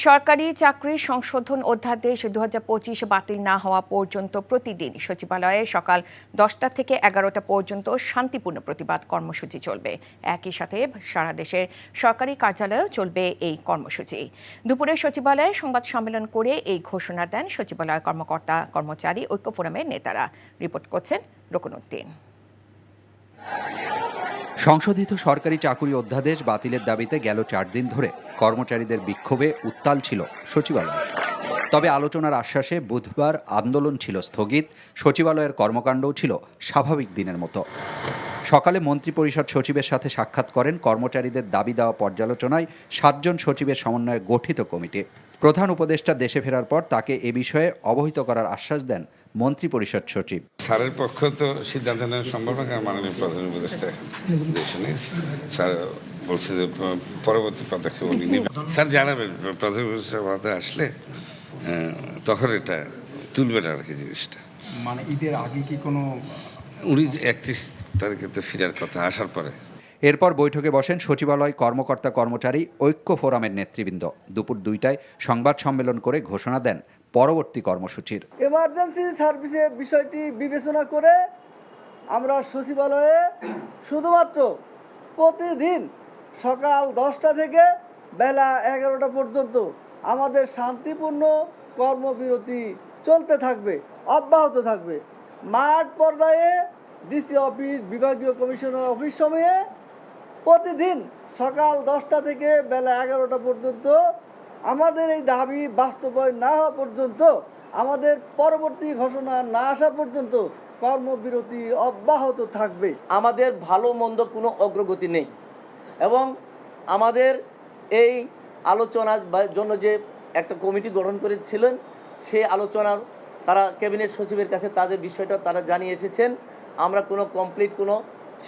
সরকারি চাকরি সংশোধন অধ্যাদেশ 2025 বাতিল না হওয়া পর্যন্ত প্রতিদিন সচিবালয়ে সকাল 10টা থেকে 11টা পর্যন্ত শান্তিপূর্ণ প্রতিবাদ কর্মসূচি চলবে। একই সাথে সারা দেশের সরকারি কার্যালয়েও চলবে এই কর্মসূচি। দুপুরে সচিবালয়ে সংবাদ সম্মেলন করে এই ঘোষণা দেন সচিবালয় কর্মকর্তা কর্মচারী ঐক্য ফোরামের নেতারা। রিপোর্ট করছেন রকনউদ্দিন। সংশোধিত সরকারি চাকুরি অধ্যাদেশ বাতিলের দাবিতে গেল 4 দিন ধরে কর্মচারীদের বিক্ষোভে উত্তাল ছিল সচিবালয়। তবে আলোচনার আশ্বাসে বুধবার আন্দোলন ছিল স্থগিত, সচিবালয়ের কর্মকাণ্ডও ছিল স্বাভাবিক দিনের মতো। সকালে মন্ত্রিপরিষদ সচিবের সাথে সাক্ষাৎ করেন কর্মচারীদের দাবি দেওয়া পর্যালোচনায় 7 জন সচিবের সমন্বয়ে গঠিত কমিটি। প্রধান উপদেষ্টা দেশে ফেরার পর তাকে এ বিষয়ে অবহিত করার আশ্বাস দেন মন্ত্রিপরিষদ সচিব। স্যারের পক্ষ তো সিদ্ধান্ত নেওয়া সম্ভব না, কারণ মাননীয় প্রধান উপদেষ্টা দেশে নেই। স্যার বলছে যে পরবর্তী পদক্ষেপ উনি নেবেন। স্যার জানাবেন প্রধান উপদেষ্টা আসলে, তখন এটা তুলবেন আর কি জিনিসটা। মানে ঈদের আগে কি কোনো উনি 31 তারিখে তো ফেরার কথা, আসার পরে। এরপর বৈঠকে বসেন সচিবালয় কর্মকর্তা কর্মচারী ঐক্য ফোরামের নেতৃবৃন্দ। দুপুর 2টায় সংবাদ সম্মেলন করে ঘোষণা দেন পরবর্তী কর্মসূচির। এমার্জেন্সি সার্ভিসের বিষয়টি বিবেচনা করে আমরা সচিবালয়ে শুধুমাত্র প্রতিদিন সকাল 10টা থেকে বেলা 11টা পর্যন্ত আমাদের শান্তিপূর্ণ কর্মবিরতি চলতে থাকবে, অব্যাহত থাকবে। মাঠ পর্যায়ে ডিসি অফিস, বিভাগীয় কমিশনার অফিস সময়ে প্রতিদিন সকাল 10টা থেকে বেলা 11টা পর্যন্ত আমাদের এই দাবি বাস্তবায়ন না হওয়া পর্যন্ত, আমাদের পরবর্তী ঘোষণা না আসা পর্যন্ত কর্মবিরতি অব্যাহত থাকবে। আমাদের ভালো মন্দ কোনো অগ্রগতি নেই এবং আমাদের এই আলোচনার জন্য যে একটা কমিটি গঠন করেছিলেন, সেই আলোচনার তারা ক্যাবিনেট সচিবের কাছে তাদের বিষয়টা তারা জানিয়ে এসেছেন। আমরা কোনো কমপ্লিট কোনো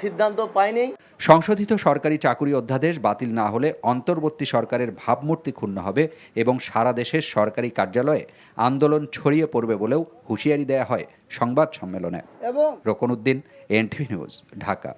সিদ্ধান্ত পাইনি। সংশোধিত সরকারি চাকুরি অধ্যাদেশ বাতিল না হলে অন্তর্বর্তী সরকারের ভাবমূর্তি ক্ষুণ্ণ হবে এবং সারা দেশের সরকারি কার্যালয়ে আন্দোলন ছড়িয়ে পড়বে বলেও হুঁশিয়ারি দেয়া হয় সংবাদ সম্মেলনে। রকনউদ্দিন, এনটিভি নিউজ, ঢাকা।